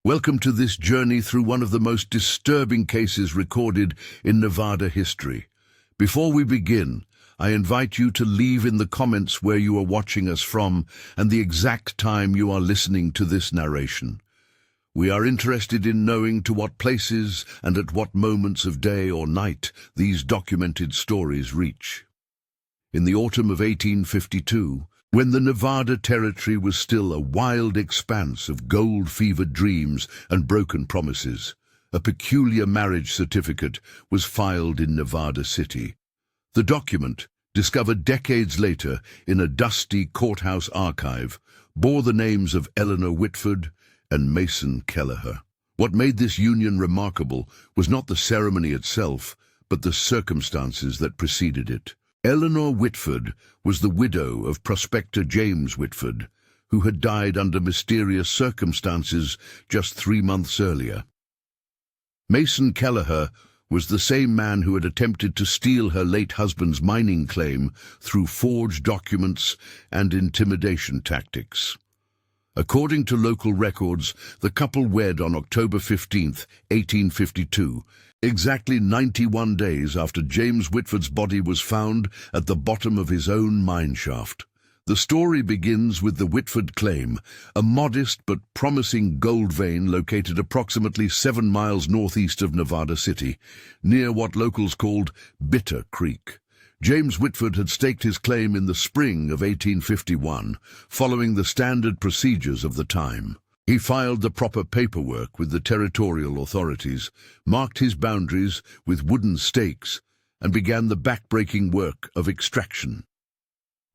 Welcome to this journey through one of the most disturbing cases recorded in Nevada history. Before we begin, I invite you to leave in the comments where you are watching us from and the exact time you are listening to this narration. We are interested in knowing to what places and at what moments of day or night these documented stories reach. In the autumn of 1852, when the Nevada Territory was still a wild expanse of gold-fevered dreams and broken promises, a peculiar marriage certificate was filed in Nevada City. The document, discovered decades later in a dusty courthouse archive, bore the names of Eleanor Whitford and Mason Kelleher. What made this union remarkable was not the ceremony itself, but the circumstances that preceded it. Eleanor Whitford was the widow of prospector James Whitford, who had died under mysterious circumstances just 3 months earlier. Mason Kelleher was the same man who had attempted to steal her late husband's mining claim through forged documents and intimidation tactics. According to local records, the couple wed on October 15, 1852, exactly 91 days after James Whitford's body was found at the bottom of his own mine shaft. The story begins with the Whitford claim, a modest but promising gold vein located approximately 7 miles northeast of Nevada City, near what locals called Bitter Creek. James Whitford had staked his claim in the spring of 1851, following the standard procedures of the time. He filed the proper paperwork with the territorial authorities, marked his boundaries with wooden stakes, and began the backbreaking work of extraction.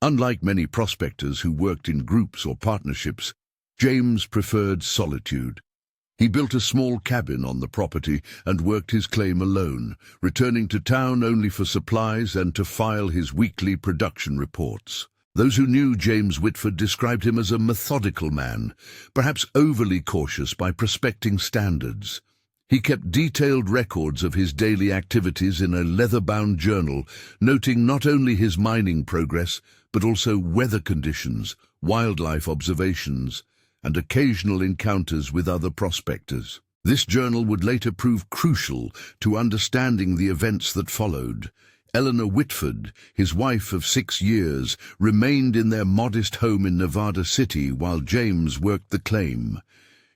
Unlike many prospectors who worked in groups or partnerships, James preferred solitude. He built a small cabin on the property and worked his claim alone, returning to town only for supplies and to file his weekly production reports. Those who knew James Whitford described him as a methodical man, perhaps overly cautious by prospecting standards. He kept detailed records of his daily activities in a leather-bound journal, noting not only his mining progress, but also weather conditions, wildlife observations, and occasional encounters with other prospectors. This journal would later prove crucial to understanding the events that followed. Eleanor Whitford, his wife of 6 years, remained in their modest home in Nevada City while James worked the claim.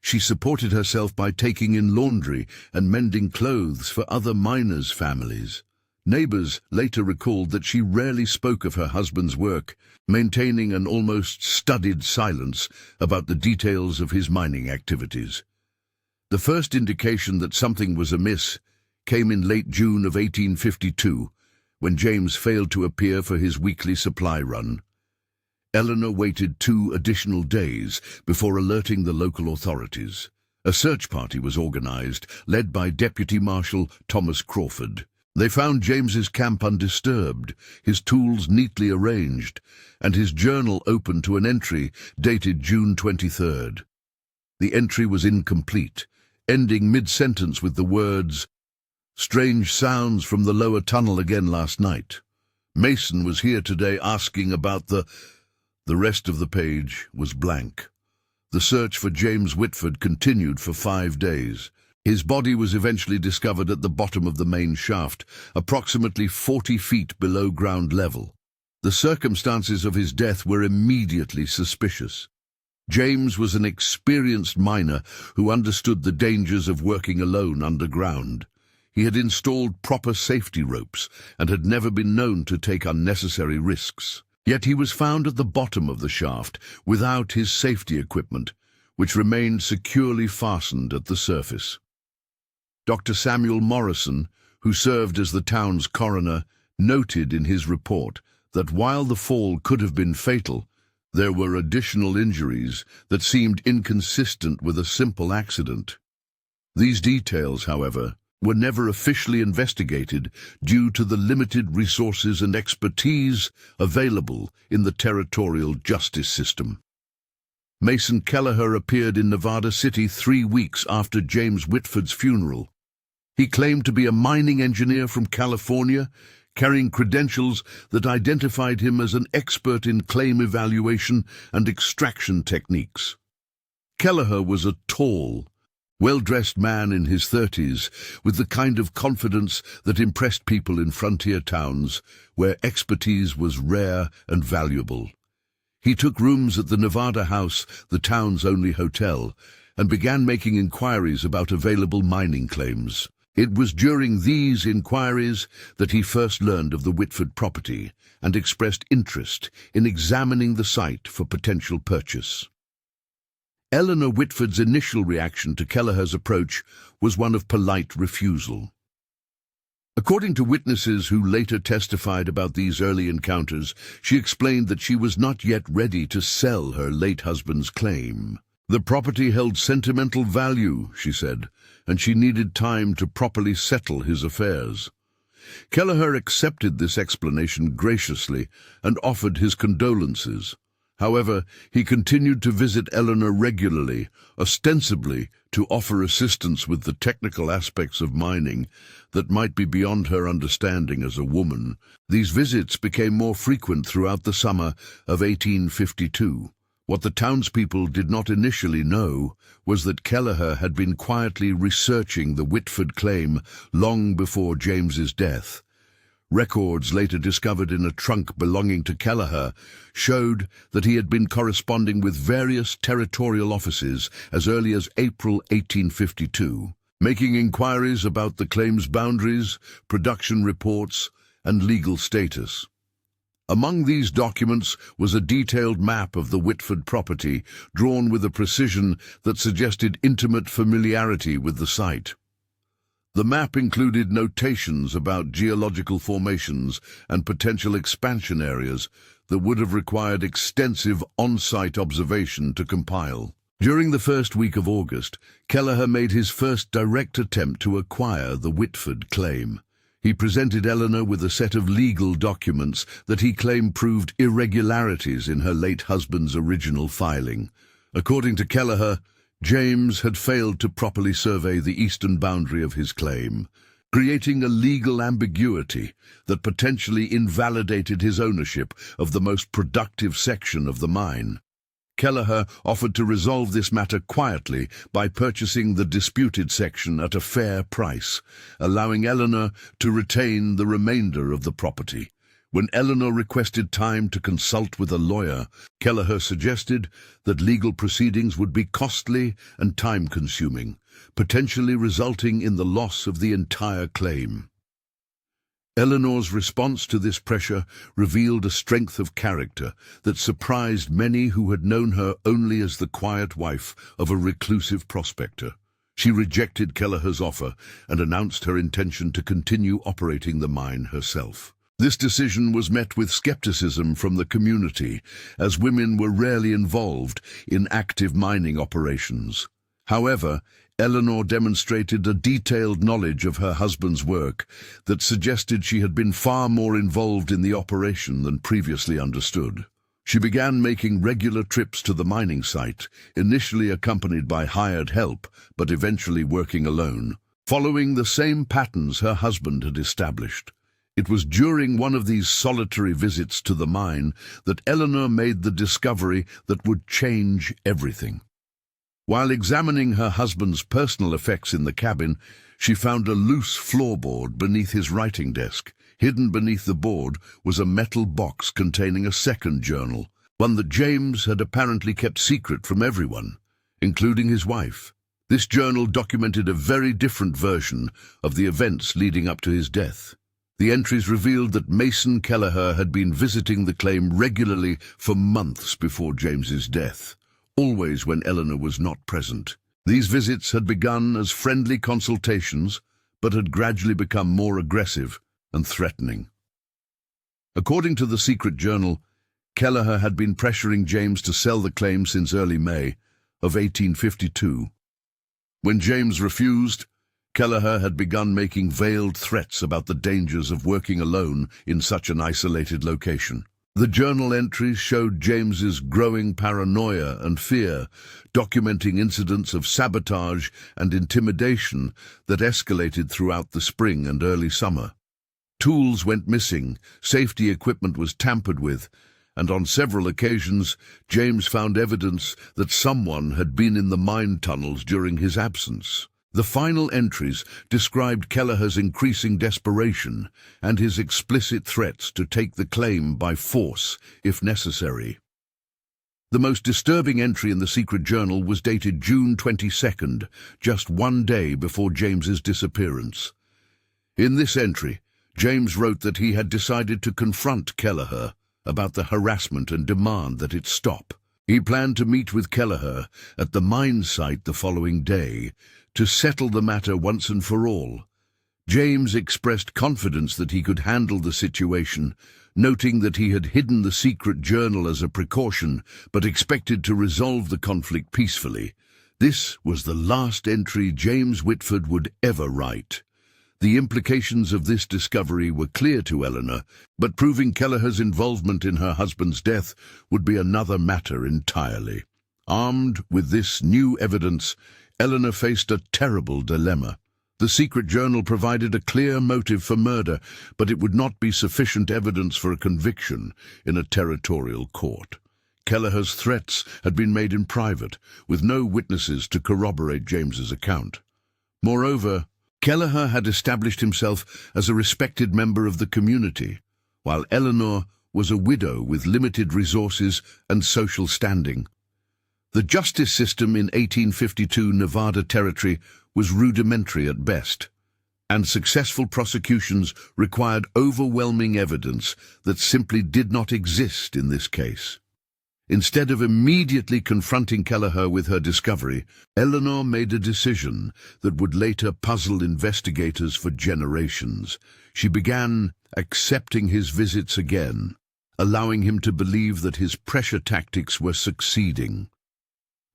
She supported herself by taking in laundry and mending clothes for other miners' families. Neighbors later recalled that she rarely spoke of her husband's work, maintaining an almost studied silence about the details of his mining activities. The first indication that something was amiss came in late June of 1852, when James failed to appear for his weekly supply run. Eleanor waited 2 additional days before alerting the local authorities. A search party was organized, led by Deputy Marshal Thomas Crawford. They found James's camp undisturbed, his tools neatly arranged, and his journal open to an entry dated June 23rd. The entry was incomplete, ending mid-sentence with the words, "Strange sounds from the lower tunnel again last night. Mason was here today asking about the..." The rest of the page was blank. The search for James Whitford continued for 5 days. His body was eventually discovered at the bottom of the main shaft, approximately 40 feet below ground level. The circumstances of his death were immediately suspicious. James was an experienced miner who understood the dangers of working alone underground. He had installed proper safety ropes and had never been known to take unnecessary risks. Yet he was found at the bottom of the shaft without his safety equipment, which remained securely fastened at the surface. Dr. Samuel Morrison, who served as the town's coroner, noted in his report that while the fall could have been fatal, there were additional injuries that seemed inconsistent with a simple accident. These details, however, were never officially investigated due to the limited resources and expertise available in the territorial justice system. Mason Kelleher appeared in Nevada City 3 weeks after James Whitford's funeral. He claimed to be a mining engineer from California, carrying credentials that identified him as an expert in claim evaluation and extraction techniques. Kelleher was a tall, well-dressed man in his 30s, with the kind of confidence that impressed people in frontier towns where expertise was rare and valuable. He took rooms at the Nevada House, the town's only hotel, and began making inquiries about available mining claims. It was during these inquiries that he first learned of the Whitford property and expressed interest in examining the site for potential purchase. Eleanor Whitford's initial reaction to Kelleher's approach was one of polite refusal. According to witnesses who later testified about these early encounters, she explained that she was not yet ready to sell her late husband's claim. The property held sentimental value, she said, and she needed time to properly settle his affairs. Kelleher accepted this explanation graciously and offered his condolences. However, he continued to visit Eleanor regularly, ostensibly to offer assistance with the technical aspects of mining that might be beyond her understanding as a woman. These visits became more frequent throughout the summer of 1852. What the townspeople did not initially know was that Kelleher had been quietly researching the Whitford claim long before James's death. Records later discovered in a trunk belonging to Kelleher showed that he had been corresponding with various territorial offices as early as April 1852, making inquiries about the claim's boundaries, production reports, and legal status. Among these documents was a detailed map of the Whitford property, drawn with a precision that suggested intimate familiarity with the site. The map included notations about geological formations and potential expansion areas that would have required extensive on-site observation to compile. During the first week of August, Kelleher made his first direct attempt to acquire the Whitford claim. He presented Eleanor with a set of legal documents that he claimed proved irregularities in her late husband's original filing. According to Kelleher, James had failed to properly survey the eastern boundary of his claim, creating a legal ambiguity that potentially invalidated his ownership of the most productive section of the mine. Kelleher offered to resolve this matter quietly by purchasing the disputed section at a fair price, allowing Eleanor to retain the remainder of the property. When Eleanor requested time to consult with a lawyer, Kelleher suggested that legal proceedings would be costly and time-consuming, potentially resulting in the loss of the entire claim. Eleanor's response to this pressure revealed a strength of character that surprised many who had known her only as the quiet wife of a reclusive prospector. She rejected Kelleher's offer and announced her intention to continue operating the mine herself. This decision was met with skepticism from the community, as women were rarely involved in active mining operations. However, Eleanor demonstrated a detailed knowledge of her husband's work that suggested she had been far more involved in the operation than previously understood. She began making regular trips to the mining site, initially accompanied by hired help, but eventually working alone, following the same patterns her husband had established. It was during one of these solitary visits to the mine that Eleanor made the discovery that would change everything. While examining her husband's personal effects in the cabin, she found a loose floorboard beneath his writing desk. Hidden beneath the board was a metal box containing a second journal, one that James had apparently kept secret from everyone, including his wife. This journal documented a very different version of the events leading up to his death. The entries revealed that Mason Kelleher had been visiting the claim regularly for months before James's death, always when Eleanor was not present. These visits had begun as friendly consultations, but had gradually become more aggressive and threatening. According to the secret journal, Kelleher had been pressuring James to sell the claim since early May of 1852. When James refused, Kelleher had begun making veiled threats about the dangers of working alone in such an isolated location. The journal entries showed James's growing paranoia and fear, documenting incidents of sabotage and intimidation that escalated throughout the spring and early summer. Tools went missing, safety equipment was tampered with, and on several occasions James found evidence that someone had been in the mine tunnels during his absence. The final entries described Kelleher's increasing desperation and his explicit threats to take the claim by force if necessary. The most disturbing entry in the secret journal was dated June 22nd, just one day before James's disappearance. In this entry, James wrote that he had decided to confront Kelleher about the harassment and demand that it stop. He planned to meet with Kelleher at the mine site the following day to settle the matter once and for all. James expressed confidence that he could handle the situation, noting that he had hidden the secret journal as a precaution, but expected to resolve the conflict peacefully. This was the last entry James Whitford would ever write. The implications of this discovery were clear to Eleanor, but proving Kelleher's involvement in her husband's death would be another matter entirely. Armed with this new evidence, Eleanor faced a terrible dilemma. The secret journal provided a clear motive for murder, but it would not be sufficient evidence for a conviction in a territorial court. Kelleher's threats had been made in private, with no witnesses to corroborate James's account. Moreover, Kelleher had established himself as a respected member of the community, while Eleanor was a widow with limited resources and social standing. The justice system in 1852 Nevada Territory was rudimentary at best, and successful prosecutions required overwhelming evidence that simply did not exist in this case. Instead of immediately confronting Kelleher with her discovery, Eleanor made a decision that would later puzzle investigators for generations. She began accepting his visits again, allowing him to believe that his pressure tactics were succeeding.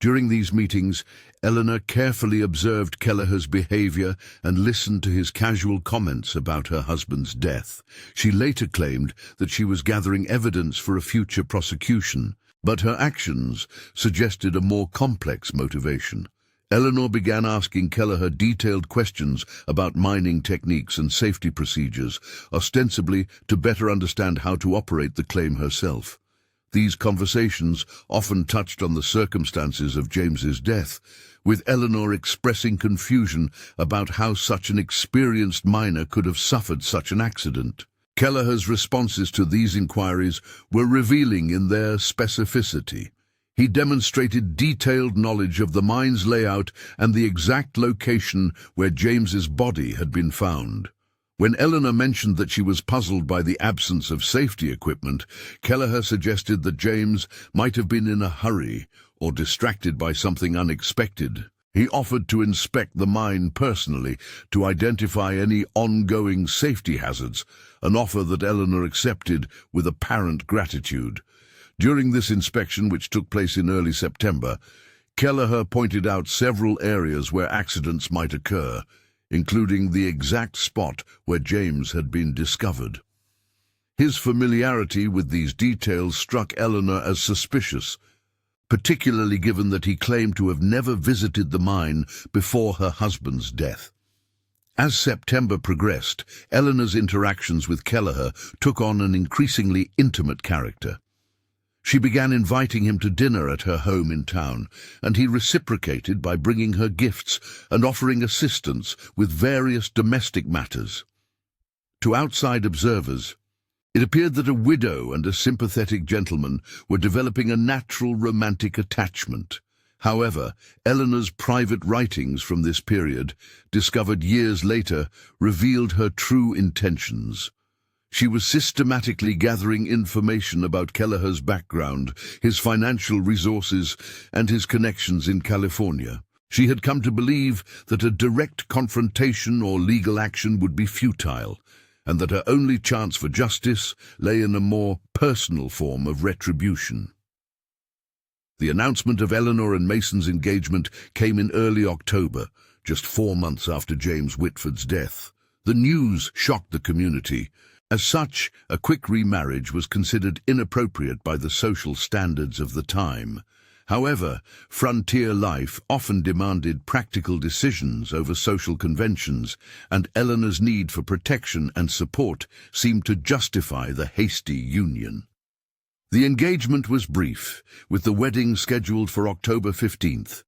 During these meetings, Eleanor carefully observed Kelleher's behavior and listened to his casual comments about her husband's death. She later claimed that she was gathering evidence for a future prosecution, but her actions suggested a more complex motivation. Eleanor began asking Kelleher detailed questions about mining techniques and safety procedures, ostensibly to better understand how to operate the claim herself. These conversations often touched on the circumstances of James's death, with Eleanor expressing confusion about how such an experienced miner could have suffered such an accident. Kelleher's responses to these inquiries were revealing in their specificity. He demonstrated detailed knowledge of the mine's layout and the exact location where James's body had been found. When Eleanor mentioned that she was puzzled by the absence of safety equipment, Kelleher suggested that James might have been in a hurry or distracted by something unexpected. He offered to inspect the mine personally to identify any ongoing safety hazards, an offer that Eleanor accepted with apparent gratitude. During this inspection, which took place in early September, Kelleher pointed out several areas where accidents might occur, including the exact spot where James had been discovered. His familiarity with these details struck Eleanor as suspicious, particularly given that he claimed to have never visited the mine before her husband's death. As September progressed, Eleanor's interactions with Kelleher took on an increasingly intimate character. She began inviting him to dinner at her home in town, and he reciprocated by bringing her gifts and offering assistance with various domestic matters. To outside observers, it appeared that a widow and a sympathetic gentleman were developing a natural romantic attachment. However, Eleanor's private writings from this period, discovered years later, revealed her true intentions. She was systematically gathering information about Kelleher's background, his financial resources, and his connections in California. She had come to believe that a direct confrontation or legal action would be futile, and that her only chance for justice lay in a more personal form of retribution. The announcement of Eleanor and Mason's engagement came in early October, just 4 months after James Whitford's death. The news shocked the community. As such, a quick remarriage was considered inappropriate by the social standards of the time. However, frontier life often demanded practical decisions over social conventions, and Eleanor's need for protection and support seemed to justify the hasty union. The engagement was brief, with the wedding scheduled for October 15th.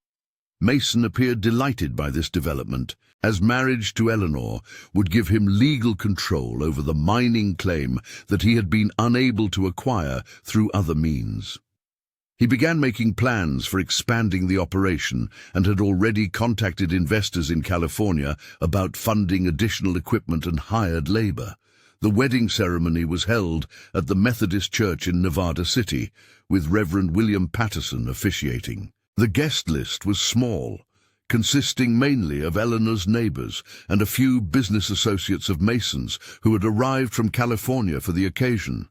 Mason appeared delighted by this development, as marriage to Eleanor would give him legal control over the mining claim that he had been unable to acquire through other means. He began making plans for expanding the operation and had already contacted investors in California about funding additional equipment and hired labor. The wedding ceremony was held at the Methodist Church in Nevada City, with Reverend William Patterson officiating. The guest list was small, consisting mainly of Eleanor's neighbors and a few business associates of Mason's who had arrived from California for the occasion.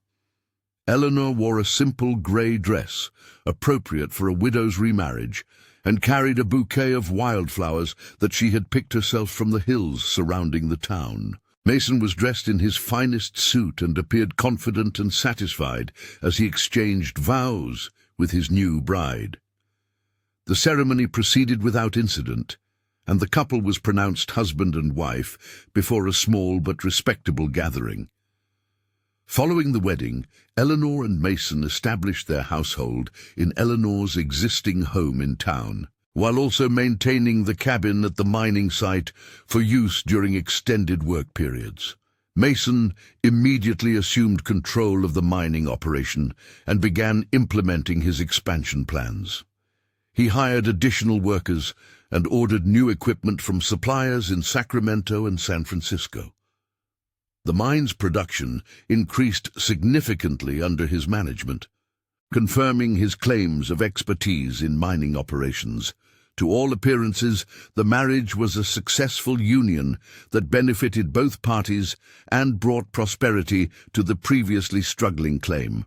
Eleanor wore a simple grey dress, appropriate for a widow's remarriage, and carried a bouquet of wildflowers that she had picked herself from the hills surrounding the town. Mason was dressed in his finest suit and appeared confident and satisfied as he exchanged vows with his new bride. The ceremony proceeded without incident, and the couple was pronounced husband and wife before a small but respectable gathering. Following the wedding, Eleanor and Mason established their household in Eleanor's existing home in town, while also maintaining the cabin at the mining site for use during extended work periods. Mason immediately assumed control of the mining operation and began implementing his expansion plans. He hired additional workers and ordered new equipment from suppliers in Sacramento and San Francisco. The mine's production increased significantly under his management, confirming his claims of expertise in mining operations. To all appearances, the marriage was a successful union that benefited both parties and brought prosperity to the previously struggling claim.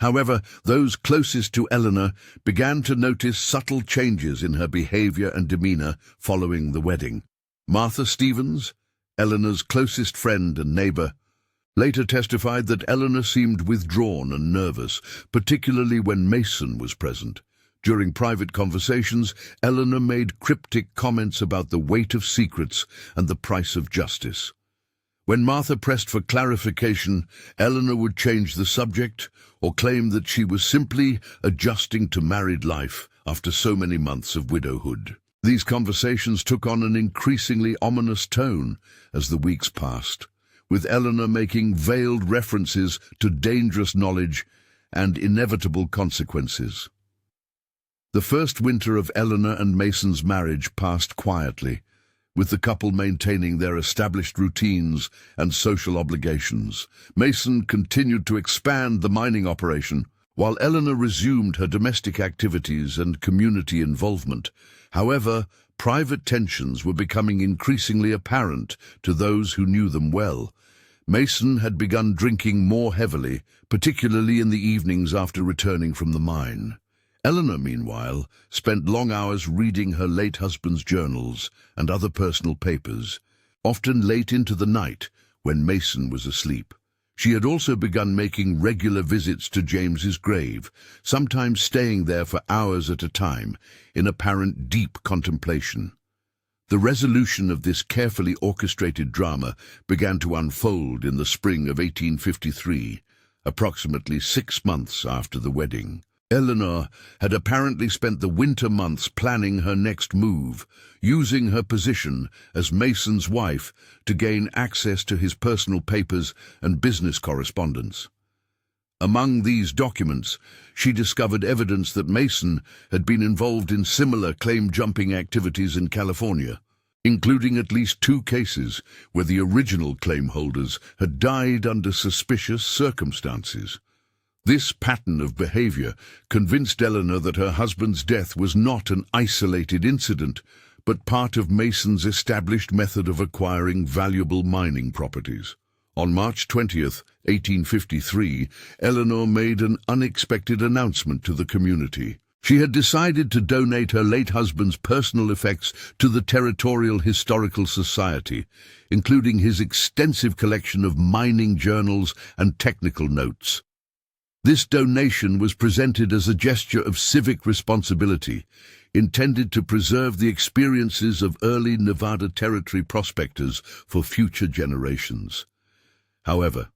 However, those closest to Eleanor began to notice subtle changes in her behavior and demeanor following the wedding. Martha Stevens, Eleanor's closest friend and neighbor, later testified that Eleanor seemed withdrawn and nervous, particularly when Mason was present. During private conversations, Eleanor made cryptic comments about the weight of secrets and the price of justice. When Martha pressed for clarification, Eleanor would change the subject or claim that she was simply adjusting to married life after so many months of widowhood. These conversations took on an increasingly ominous tone as the weeks passed, with Eleanor making veiled references to dangerous knowledge and inevitable consequences. The first winter of Eleanor and Mason's marriage passed quietly, with the couple maintaining their established routines and social obligations. Mason continued to expand the mining operation, while Eleanor resumed her domestic activities and community involvement. However, private tensions were becoming increasingly apparent to those who knew them well. Mason had begun drinking more heavily, particularly in the evenings after returning from the mine. Eleanor, meanwhile, spent long hours reading her late husband's journals and other personal papers, often late into the night when Mason was asleep. She had also begun making regular visits to James's grave, sometimes staying there for hours at a time, in apparent deep contemplation. The resolution of this carefully orchestrated drama began to unfold in the spring of 1853, approximately 6 months after the wedding. Eleanor had apparently spent the winter months planning her next move, using her position as Mason's wife to gain access to his personal papers and business correspondence. Among these documents, she discovered evidence that Mason had been involved in similar claim-jumping activities in California, including at least 2 cases where the original claim holders had died under suspicious circumstances. This pattern of behavior convinced Eleanor that her husband's death was not an isolated incident, but part of Mason's established method of acquiring valuable mining properties. On March 20th, 1853, Eleanor made an unexpected announcement to the community. She had decided to donate her late husband's personal effects to the Territorial Historical Society, including his extensive collection of mining journals and technical notes. This donation was presented as a gesture of civic responsibility, intended to preserve the experiences of early Nevada Territory prospectors for future generations. However,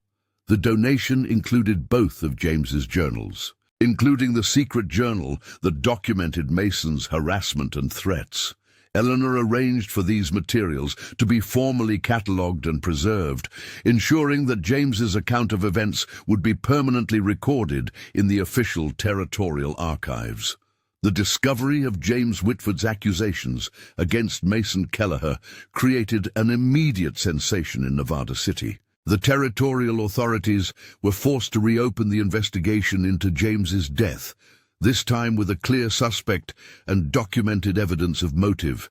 The donation included both of James's journals, including the secret journal that documented Mason's harassment and threats. Eleanor arranged for these materials to be formally catalogued and preserved, ensuring that James's account of events would be permanently recorded in the official territorial archives. The discovery of James Whitford's accusations against Mason Kelleher created an immediate sensation in Nevada City. The territorial authorities were forced to reopen the investigation into James's death, this time with a clear suspect and documented evidence of motive.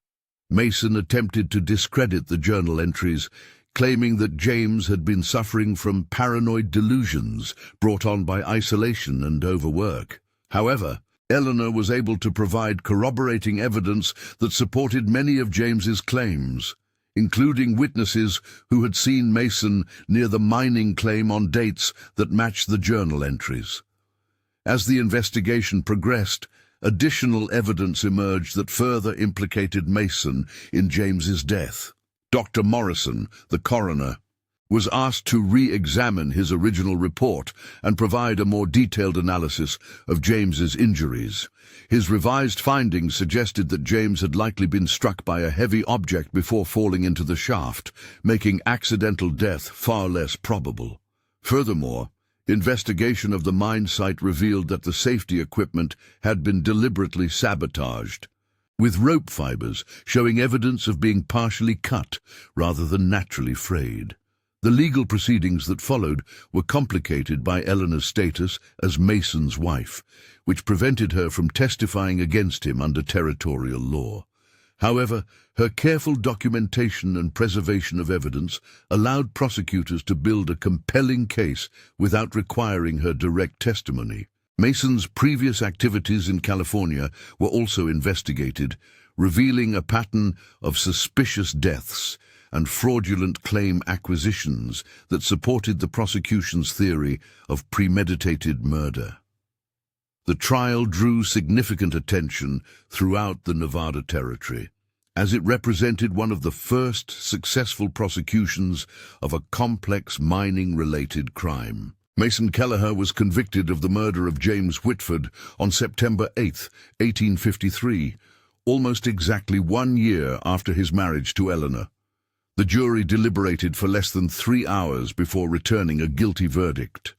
Mason attempted to discredit the journal entries, claiming that James had been suffering from paranoid delusions brought on by isolation and overwork. However, Eleanor was able to provide corroborating evidence that supported many of James's claims, including witnesses who had seen Mason near the mining claim on dates that matched the journal entries. As the investigation progressed, additional evidence emerged that further implicated Mason in James's death. Dr. Morrison, the coroner, was asked to re-examine his original report and provide a more detailed analysis of James's injuries. His revised findings suggested that James had likely been struck by a heavy object before falling into the shaft, making accidental death far less probable. Furthermore, investigation of the mine site revealed that the safety equipment had been deliberately sabotaged, with rope fibers showing evidence of being partially cut rather than naturally frayed. The legal proceedings that followed were complicated by Eleanor's status as Mason's wife, which prevented her from testifying against him under territorial law. However, her careful documentation and preservation of evidence allowed prosecutors to build a compelling case without requiring her direct testimony. Mason's previous activities in California were also investigated, revealing a pattern of suspicious deaths and fraudulent claim acquisitions that supported the prosecution's theory of premeditated murder. The trial drew significant attention throughout the Nevada Territory, as it represented one of the first successful prosecutions of a complex mining-related crime. Mason Kelleher was convicted of the murder of James Whitford on September 8, 1853, almost exactly 1 year after his marriage to Eleanor. The jury deliberated for less than 3 hours before returning a guilty verdict.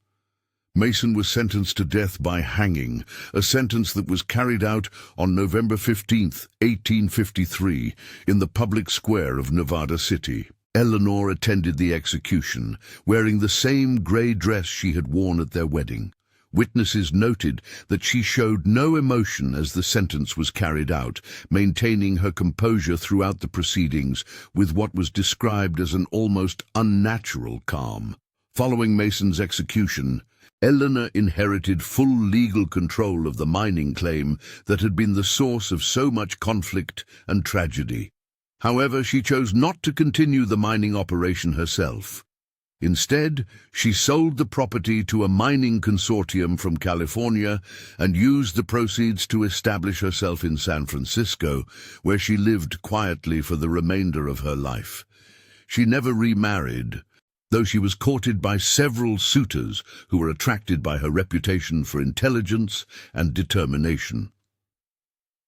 Mason was sentenced to death by hanging, a sentence that was carried out on November 15, 1853, in the public square of Nevada City. Eleanor attended the execution, wearing the same gray dress she had worn at their wedding. Witnesses noted that she showed no emotion as the sentence was carried out, maintaining her composure throughout the proceedings with what was described as an almost unnatural calm. Following Mason's execution, Eleanor inherited full legal control of the mining claim that had been the source of so much conflict and tragedy. However, she chose not to continue the mining operation herself. Instead, she sold the property to a mining consortium from California and used the proceeds to establish herself in San Francisco, where she lived quietly for the remainder of her life. She never remarried, though she was courted by several suitors who were attracted by her reputation for intelligence and determination.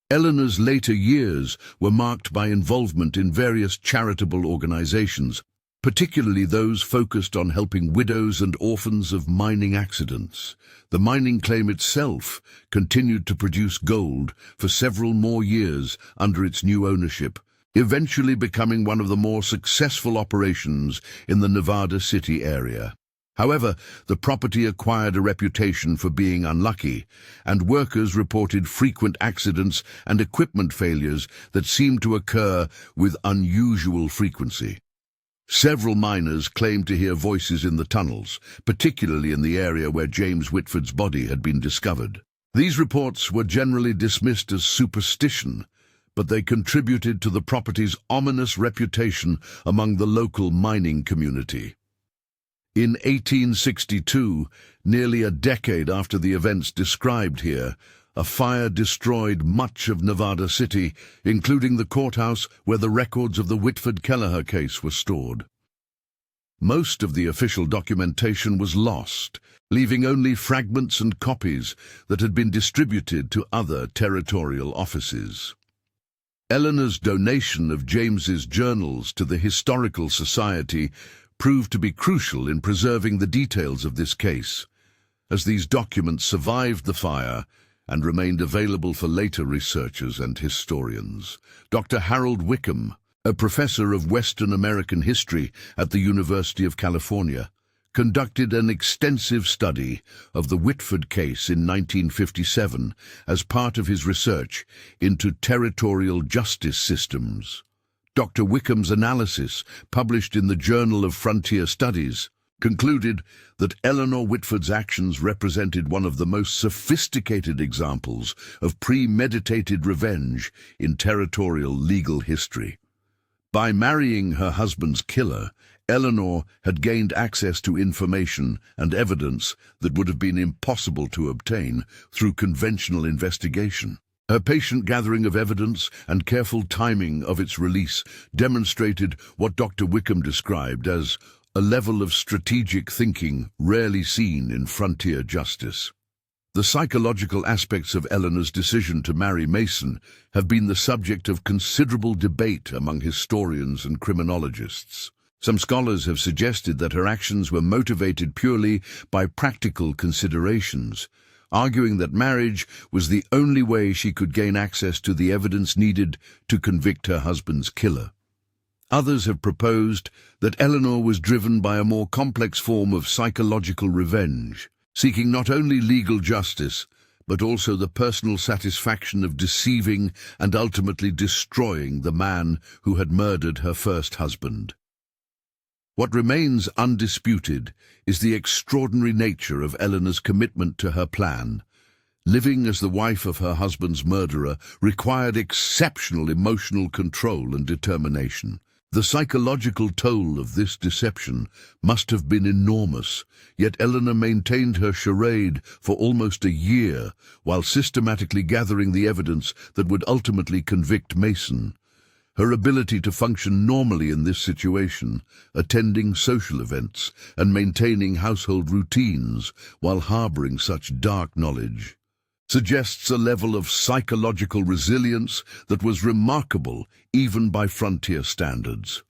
Eleanor's later years were marked by involvement in various charitable organizations, particularly those focused on helping widows and orphans of mining accidents. The mining claim itself continued to produce gold for several more years under its new ownership, eventually becoming one of the more successful operations in the Nevada City area. However, the property acquired a reputation for being unlucky, and workers reported frequent accidents and equipment failures that seemed to occur with unusual frequency. Several miners claimed to hear voices in the tunnels, particularly in the area where James Whitford's body had been discovered. These reports were generally dismissed as superstition, but they contributed to the property's ominous reputation among the local mining community. In 1862, nearly a decade after the events described here, a fire destroyed much of Nevada City, including the courthouse where the records of the Whitford Kelleher case were stored. Most of the official documentation was lost, leaving only fragments and copies that had been distributed to other territorial offices. Eleanor's donation of James's journals to the Historical Society proved to be crucial in preserving the details of this case, as these documents survived the fire and remained available for later researchers and historians. Dr. Harold Wickham, a professor of Western American history at the University of California, conducted an extensive study of the Whitford case in 1957 as part of his research into territorial justice systems. Dr. Wickham's analysis, published in the Journal of Frontier Studies, concluded that Eleanor Whitford's actions represented one of the most sophisticated examples of premeditated revenge in territorial legal history. By marrying her husband's killer, Eleanor had gained access to information and evidence that would have been impossible to obtain through conventional investigation. Her patient gathering of evidence and careful timing of its release demonstrated what Dr. Wickham described as a level of strategic thinking rarely seen in frontier justice. The psychological aspects of Eleanor's decision to marry Mason have been the subject of considerable debate among historians and criminologists. Some scholars have suggested that her actions were motivated purely by practical considerations, arguing that marriage was the only way she could gain access to the evidence needed to convict her husband's killer. Others have proposed that Eleanor was driven by a more complex form of psychological revenge, seeking not only legal justice, but also the personal satisfaction of deceiving and ultimately destroying the man who had murdered her first husband. What remains undisputed is the extraordinary nature of Eleanor's commitment to her plan. Living as the wife of her husband's murderer required exceptional emotional control and determination. The psychological toll of this deception must have been enormous, yet Eleanor maintained her charade for almost a year while systematically gathering the evidence that would ultimately convict Mason. Her ability to function normally in this situation, attending social events and maintaining household routines while harboring such dark knowledge, suggests a level of psychological resilience that was remarkable even by frontier standards.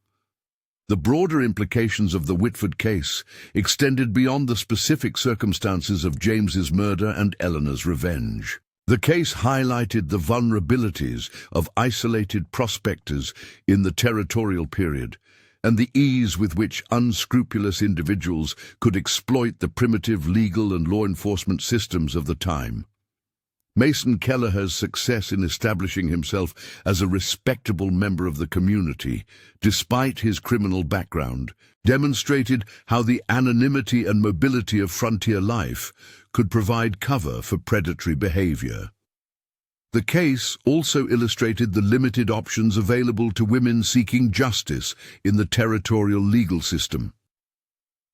The broader implications of the Whitford case extended beyond the specific circumstances of James's murder and Eleanor's revenge. The case highlighted the vulnerabilities of isolated prospectors in the territorial period and the ease with which unscrupulous individuals could exploit the primitive legal and law enforcement systems of the time. Mason Kelleher's success in establishing himself as a respectable member of the community, despite his criminal background, demonstrated how the anonymity and mobility of frontier life could provide cover for predatory behavior. The case also illustrated the limited options available to women seeking justice in the territorial legal system.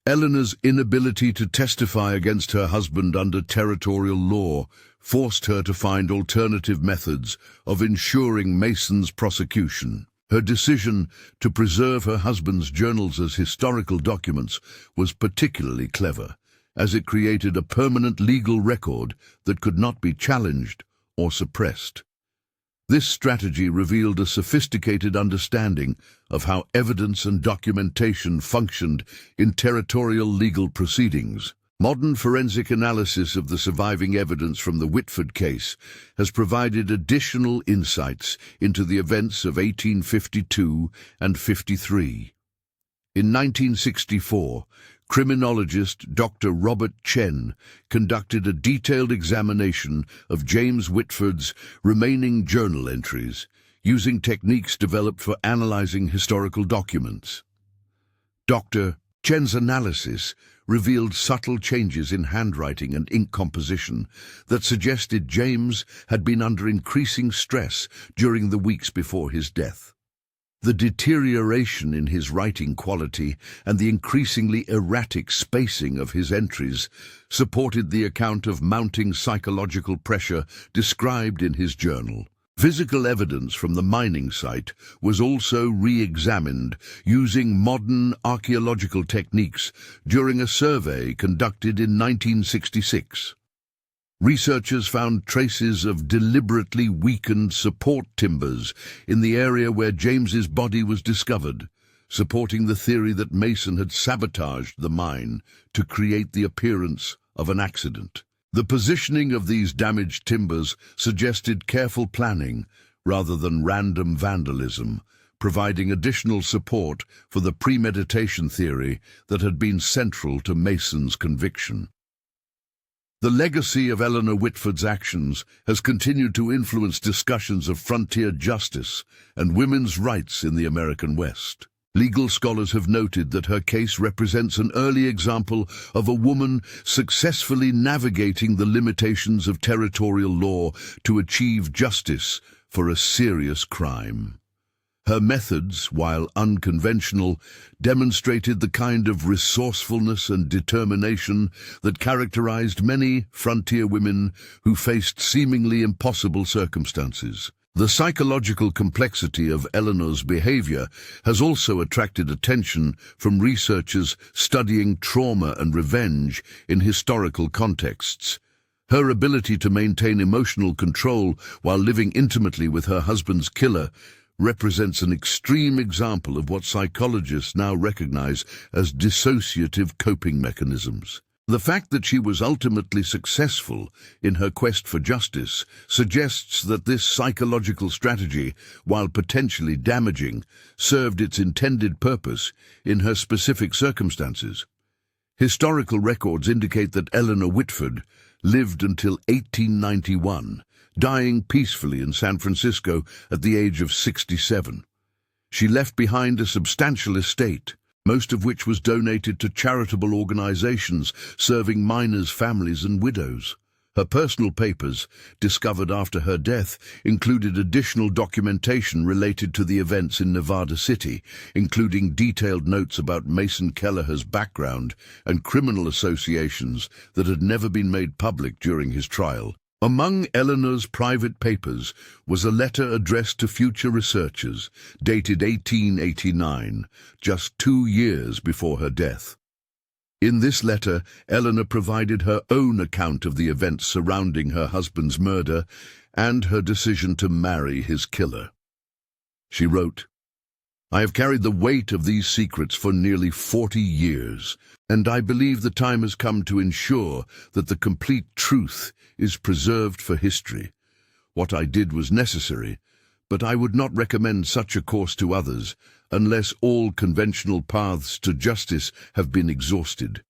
Eleanor's inability to testify against her husband under territorial law forced her to find alternative methods of ensuring Mason's prosecution. Her decision to preserve her husband's journals as historical documents was particularly clever, as it created a permanent legal record that could not be challenged or suppressed. This strategy revealed a sophisticated understanding of how evidence and documentation functioned in territorial legal proceedings. Modern forensic analysis of the surviving evidence from the Whitford case has provided additional insights into the events of 1852 and 53. In 1964, criminologist Dr. Robert Chen conducted a detailed examination of James Whitford's remaining journal entries, using techniques developed for analyzing historical documents. Dr. Chen's analysis revealed subtle changes in handwriting and ink composition that suggested James had been under increasing stress during the weeks before his death. The deterioration in his writing quality and the increasingly erratic spacing of his entries supported the account of mounting psychological pressure described in his journal. Physical evidence from the mining site was also re-examined using modern archaeological techniques during a survey conducted in 1966. Researchers found traces of deliberately weakened support timbers in the area where James's body was discovered, supporting the theory that Mason had sabotaged the mine to create the appearance of an accident. The positioning of these damaged timbers suggested careful planning rather than random vandalism, providing additional support for the premeditation theory that had been central to Mason's conviction. The legacy of Eleanor Whitford's actions has continued to influence discussions of frontier justice and women's rights in the American West. Legal scholars have noted that her case represents an early example of a woman successfully navigating the limitations of territorial law to achieve justice for a serious crime. Her methods, while unconventional, demonstrated the kind of resourcefulness and determination that characterized many frontier women who faced seemingly impossible circumstances. The psychological complexity of Eleanor's behavior has also attracted attention from researchers studying trauma and revenge in historical contexts. Her ability to maintain emotional control while living intimately with her husband's killer represents an extreme example of what psychologists now recognize as dissociative coping mechanisms. The fact that she was ultimately successful in her quest for justice suggests that this psychological strategy, while potentially damaging, served its intended purpose in her specific circumstances. Historical records indicate that Eleanor Whitford lived until 1891, dying peacefully in San Francisco at the age of 67. She left behind a substantial estate, most of which was donated to charitable organizations serving miners' families and widows. Her personal papers, discovered after her death, included additional documentation related to the events in Nevada City, including detailed notes about Mason Kelleher's background and criminal associations that had never been made public during his trial. Among Eleanor's private papers was a letter addressed to future researchers, dated 1889, just 2 years before her death. In this letter, Eleanor provided her own account of the events surrounding her husband's murder and her decision to marry his killer. She wrote, "I have carried the weight of these secrets for nearly 40 years, and I believe the time has come to ensure that the complete truth is preserved for history. What I did was necessary, but I would not recommend such a course to others unless all conventional paths to justice have been exhausted.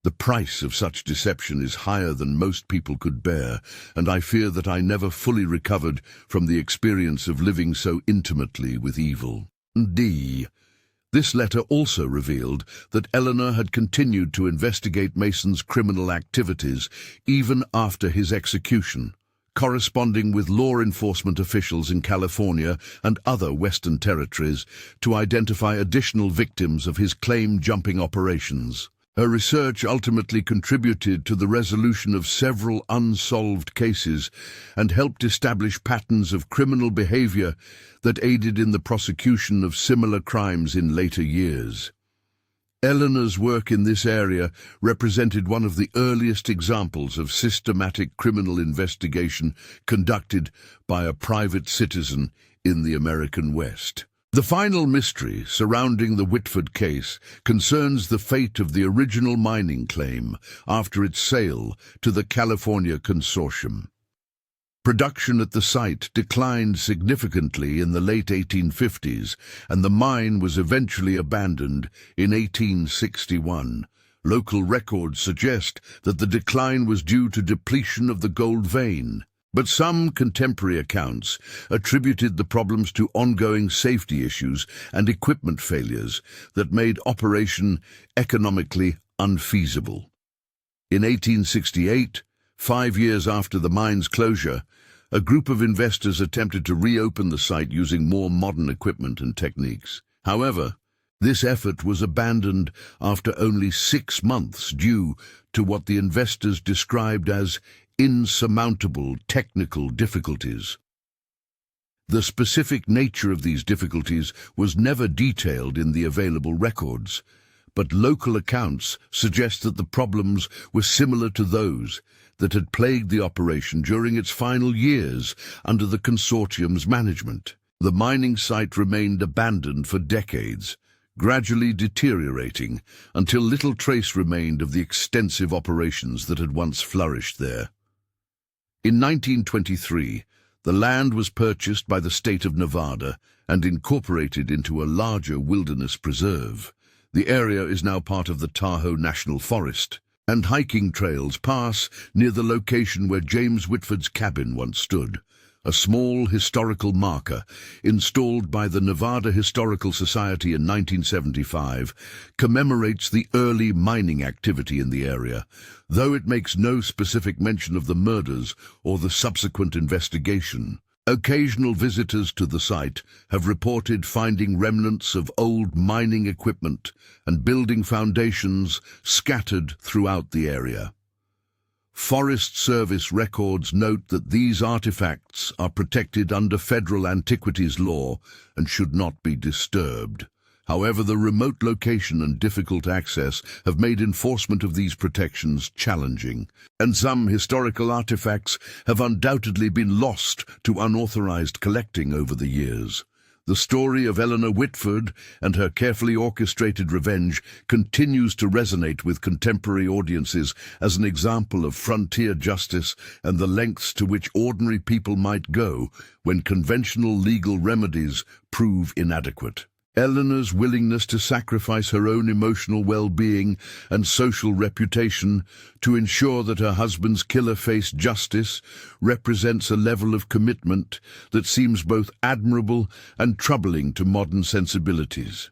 The price of such deception is higher than most people could bear, and I fear that I never fully recovered from the experience of living so intimately with evil." D. This letter also revealed that Eleanor had continued to investigate Mason's criminal activities even after his execution, corresponding with law enforcement officials in California and other Western territories to identify additional victims of his claim-jumping operations. Her research ultimately contributed to the resolution of several unsolved cases and helped establish patterns of criminal behavior that aided in the prosecution of similar crimes in later years. Eleanor's work in this area represented one of the earliest examples of systematic criminal investigation conducted by a private citizen in the American West. The final mystery surrounding the Whitford case concerns the fate of the original mining claim after its sale to the California Consortium. Production at the site declined significantly in the late 1850s, and the mine was eventually abandoned in 1861. Local records suggest that the decline was due to depletion of the gold vein, but some contemporary accounts attributed the problems to ongoing safety issues and equipment failures that made operation economically unfeasible. In 1868, 5 years after the mine's closure, a group of investors attempted to reopen the site using more modern equipment and techniques. However, this effort was abandoned after only 6 months due to what the investors described as insurmountable technical difficulties. The specific nature of these difficulties was never detailed in the available records, but local accounts suggest that the problems were similar to those that had plagued the operation during its final years under the consortium's management. The mining site remained abandoned for decades, gradually deteriorating until little trace remained of the extensive operations that had once flourished there. In 1923, the land was purchased by the state of Nevada and incorporated into a larger wilderness preserve. The area is now part of the Tahoe National Forest, and hiking trails pass near the location where James Whitford's cabin once stood. A small historical marker, installed by the Nevada Historical Society in 1975, commemorates the early mining activity in the area, though it makes no specific mention of the murders or the subsequent investigation. Occasional visitors to the site have reported finding remnants of old mining equipment and building foundations scattered throughout the area. Forest Service records note that these artifacts are protected under federal antiquities law and should not be disturbed. However, the remote location and difficult access have made enforcement of these protections challenging, and some historical artifacts have undoubtedly been lost to unauthorized collecting over the years. The story of Eleanor Whitford and her carefully orchestrated revenge continues to resonate with contemporary audiences as an example of frontier justice and the lengths to which ordinary people might go when conventional legal remedies prove inadequate. Eleanor's willingness to sacrifice her own emotional well-being and social reputation to ensure that her husband's killer faced justice represents a level of commitment that seems both admirable and troubling to modern sensibilities.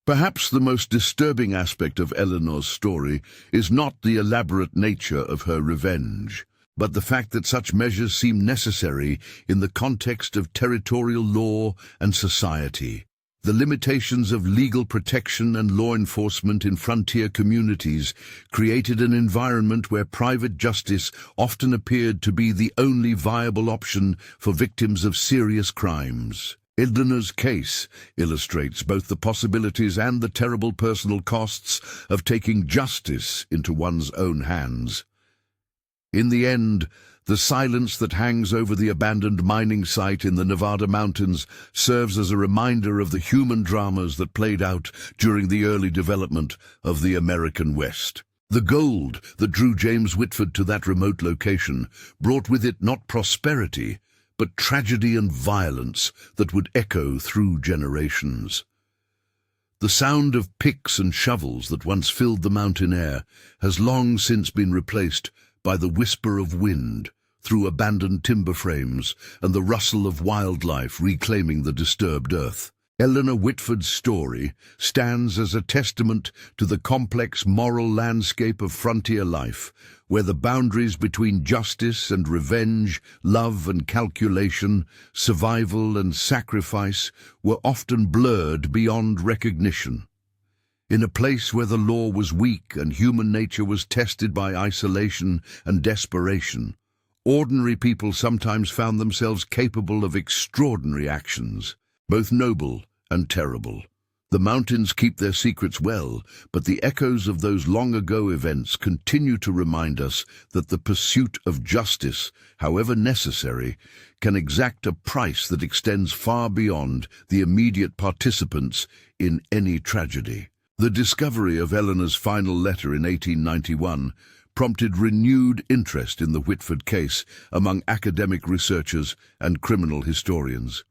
Perhaps the most disturbing aspect of Eleanor's story is not the elaborate nature of her revenge, but the fact that such measures seem necessary in the context of territorial law and society. The limitations of legal protection and law enforcement in frontier communities created an environment where private justice often appeared to be the only viable option for victims of serious crimes. Eleanor's case illustrates both the possibilities and the terrible personal costs of taking justice into one's own hands. In the end, the silence that hangs over the abandoned mining site in the Nevada mountains serves as a reminder of the human dramas that played out during the early development of the American West. The gold that drew James Whitford to that remote location brought with it not prosperity, but tragedy and violence that would echo through generations. The sound of picks and shovels that once filled the mountain air has long since been replaced by the whisper of wind through abandoned timber frames and the rustle of wildlife reclaiming the disturbed earth. Eleanor Whitford's story stands as a testament to the complex moral landscape of frontier life, where the boundaries between justice and revenge, love and calculation, survival and sacrifice were often blurred beyond recognition. In a place where the law was weak and human nature was tested by isolation and desperation, ordinary people sometimes found themselves capable of extraordinary actions, both noble and terrible. The mountains keep their secrets well, but the echoes of those long-ago events continue to remind us that the pursuit of justice, however necessary, can exact a price that extends far beyond the immediate participants in any tragedy. The discovery of Eleanor's final letter in 1891 prompted renewed interest in the Whitford case among academic researchers and criminal historians.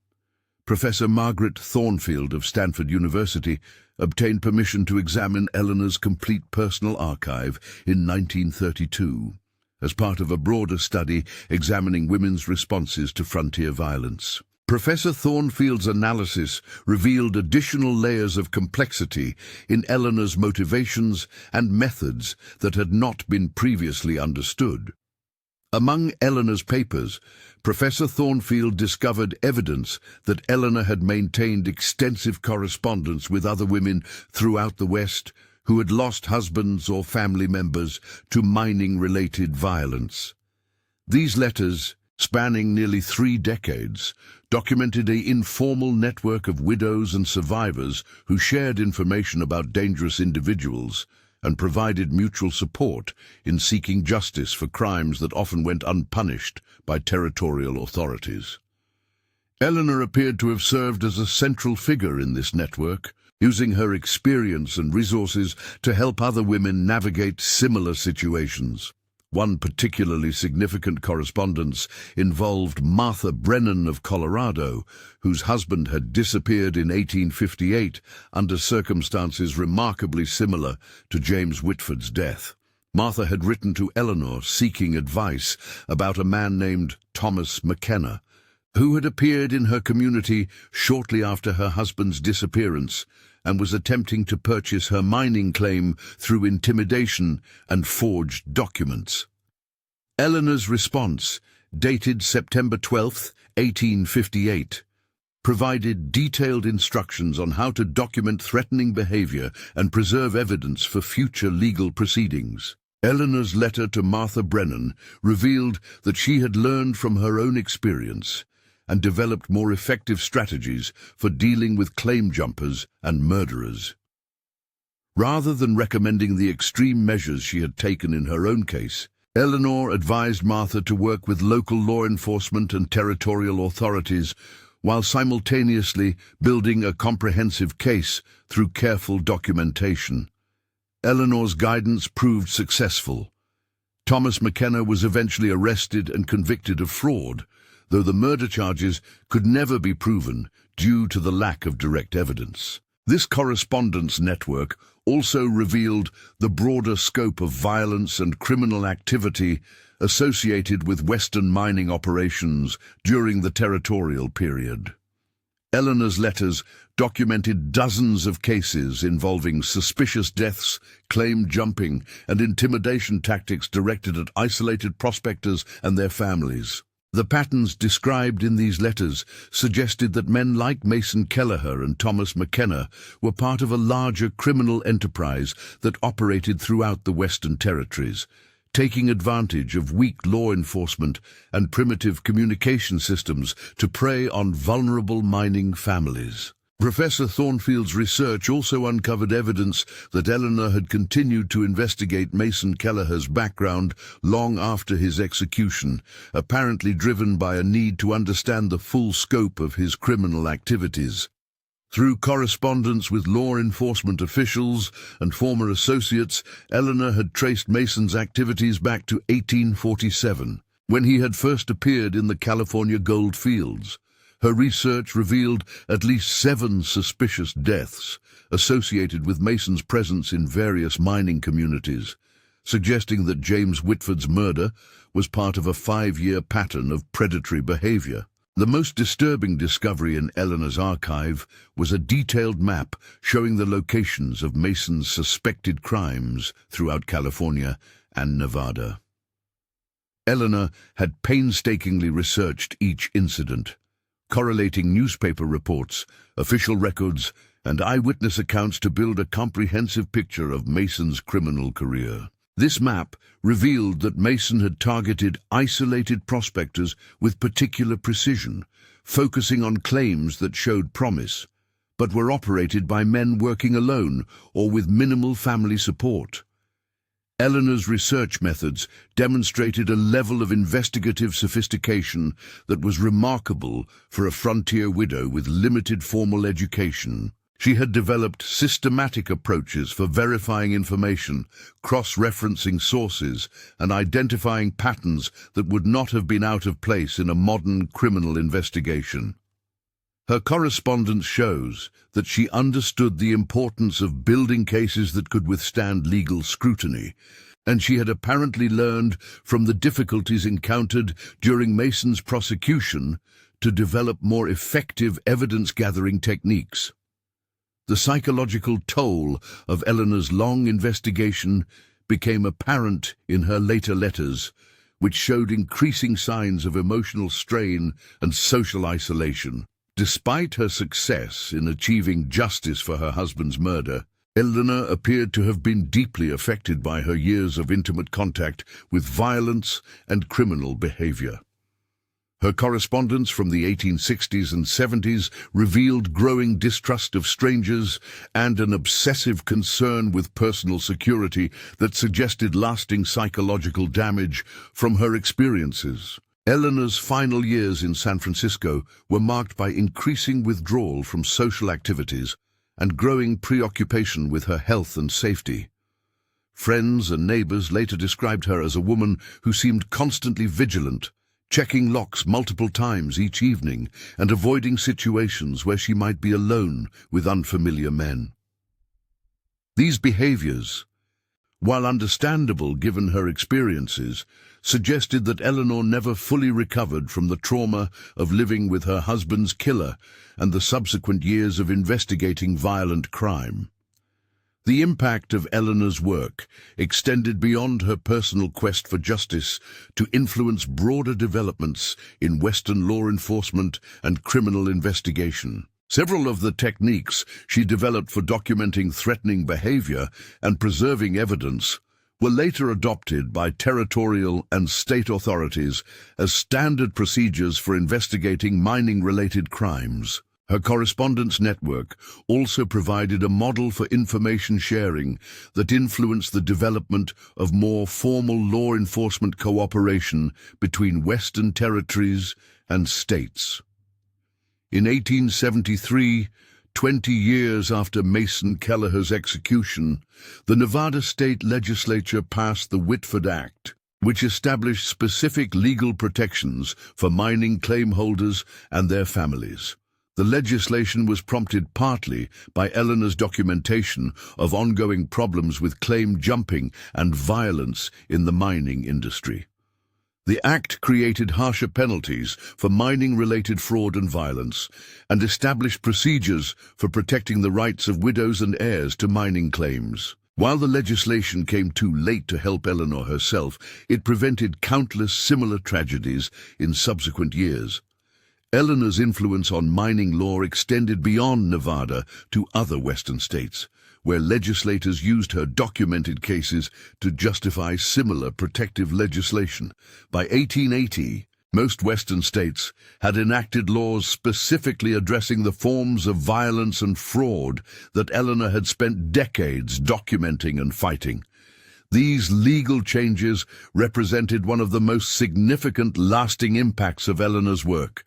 Professor Margaret Thornfield of Stanford University obtained permission to examine Eleanor's complete personal archive in 1932, as part of a broader study examining women's responses to frontier violence. Professor Thornfield's analysis revealed additional layers of complexity in Eleanor's motivations and methods that had not been previously understood. Among Eleanor's papers, Professor Thornfield discovered evidence that Eleanor had maintained extensive correspondence with other women throughout the West who had lost husbands or family members to mining-related violence. These letters, spanning nearly 3 decades, documented an informal network of widows and survivors who shared information about dangerous individuals and provided mutual support in seeking justice for crimes that often went unpunished by territorial authorities. Eleanor appeared to have served as a central figure in this network, using her experience and resources to help other women navigate similar situations. One particularly significant correspondence involved Martha Brennan of Colorado, whose husband had disappeared in 1858 under circumstances remarkably similar to James Whitford's death. Martha had written to Eleanor seeking advice about a man named Thomas McKenna, who had appeared in her community shortly after her husband's disappearance and was attempting to purchase her mining claim through intimidation and forged documents. Eleanor's response, dated September 12, 1858, provided detailed instructions on how to document threatening behavior and preserve evidence for future legal proceedings. Eleanor's letter to Martha Brennan revealed that she had learned from her own experience and developed more effective strategies for dealing with claim jumpers and murderers. Rather than recommending the extreme measures she had taken in her own case, Eleanor advised Martha to work with local law enforcement and territorial authorities while simultaneously building a comprehensive case through careful documentation. Eleanor's guidance proved successful. Thomas McKenna was eventually arrested and convicted of fraud, though the murder charges could never be proven due to the lack of direct evidence. This correspondence network also revealed the broader scope of violence and criminal activity associated with Western mining operations during the territorial period. Eleanor's letters documented dozens of cases involving suspicious deaths, claim jumping, and intimidation tactics directed at isolated prospectors and their families. The patterns described in these letters suggested that men like Mason Kelleher and Thomas McKenna were part of a larger criminal enterprise that operated throughout the Western Territories, taking advantage of weak law enforcement and primitive communication systems to prey on vulnerable mining families. Professor Thornfield's research also uncovered evidence that Eleanor had continued to investigate Mason Kelleher's background long after his execution, apparently driven by a need to understand the full scope of his criminal activities. Through correspondence with law enforcement officials and former associates, Eleanor had traced Mason's activities back to 1847, when he had first appeared in the California gold fields. Her research revealed at least 7 suspicious deaths associated with Mason's presence in various mining communities, suggesting that James Whitford's murder was part of a 5-year pattern of predatory behavior. The most disturbing discovery in Eleanor's archive was a detailed map showing the locations of Mason's suspected crimes throughout California and Nevada. Eleanor had painstakingly researched each incident, correlating newspaper reports, official records, and eyewitness accounts to build a comprehensive picture of Mason's criminal career. This map revealed that Mason had targeted isolated prospectors with particular precision, focusing on claims that showed promise, but were operated by men working alone or with minimal family support. Eleanor's research methods demonstrated a level of investigative sophistication that was remarkable for a frontier widow with limited formal education. She had developed systematic approaches for verifying information, cross-referencing sources, and identifying patterns that would not have been out of place in a modern criminal investigation. Her correspondence shows that she understood the importance of building cases that could withstand legal scrutiny, and she had apparently learned from the difficulties encountered during Mason's prosecution to develop more effective evidence-gathering techniques. The psychological toll of Eleanor's long investigation became apparent in her later letters, which showed increasing signs of emotional strain and social isolation. Despite her success in achieving justice for her husband's murder, Eleanor appeared to have been deeply affected by her years of intimate contact with violence and criminal behavior. Her correspondence from the 1860s and 70s revealed growing distrust of strangers and an obsessive concern with personal security that suggested lasting psychological damage from her experiences. Eleanor's final years in San Francisco were marked by increasing withdrawal from social activities and growing preoccupation with her health and safety. Friends and neighbors later described her as a woman who seemed constantly vigilant, checking locks multiple times each evening and avoiding situations where she might be alone with unfamiliar men. These behaviors, while understandable given her experiences, suggested that Eleanor never fully recovered from the trauma of living with her husband's killer and the subsequent years of investigating violent crime. The impact of Eleanor's work extended beyond her personal quest for justice to influence broader developments in Western law enforcement and criminal investigation. Several of the techniques she developed for documenting threatening behavior and preserving evidence were later adopted by territorial and state authorities as standard procedures for investigating mining-related crimes. Her correspondence network also provided a model for information sharing that influenced the development of more formal law enforcement cooperation between Western territories and states. In 1873, 20 years after Mason Kelleher's execution, the Nevada state legislature passed the Whitford Act, which established specific legal protections for mining claim holders and their families. The legislation was prompted partly by Eleanor's documentation of ongoing problems with claim jumping and violence in the mining industry. The Act created harsher penalties for mining-related fraud and violence, and established procedures for protecting the rights of widows and heirs to mining claims. While the legislation came too late to help Eleanor herself, it prevented countless similar tragedies in subsequent years. Eleanor's influence on mining law extended beyond Nevada to other Western states, where legislators used her documented cases to justify similar protective legislation. By 1880, most Western states had enacted laws specifically addressing the forms of violence and fraud that Eleanor had spent decades documenting and fighting. These legal changes represented one of the most significant lasting impacts of Eleanor's work,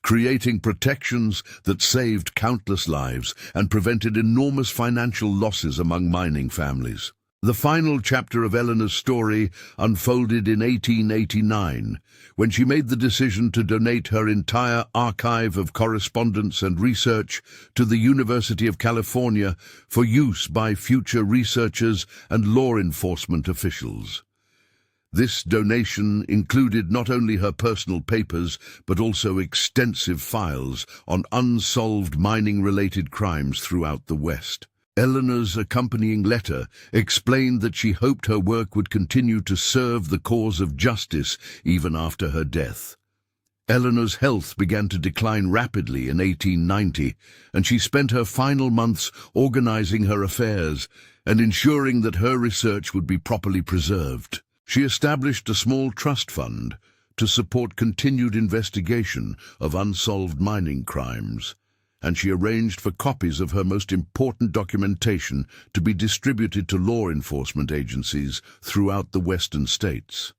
creating protections that saved countless lives and prevented enormous financial losses among mining families. The final chapter of Eleanor's story unfolded in 1889, when she made the decision to donate her entire archive of correspondence and research to the University of California for use by future researchers and law enforcement officials. This donation included not only her personal papers, but also extensive files on unsolved mining-related crimes throughout the West. Eleanor's accompanying letter explained that she hoped her work would continue to serve the cause of justice even after her death. Eleanor's health began to decline rapidly in 1890, and she spent her final months organizing her affairs and ensuring that her research would be properly preserved. She established a small trust fund to support continued investigation of unsolved mining crimes, and she arranged for copies of her most important documentation to be distributed to law enforcement agencies throughout the Western states.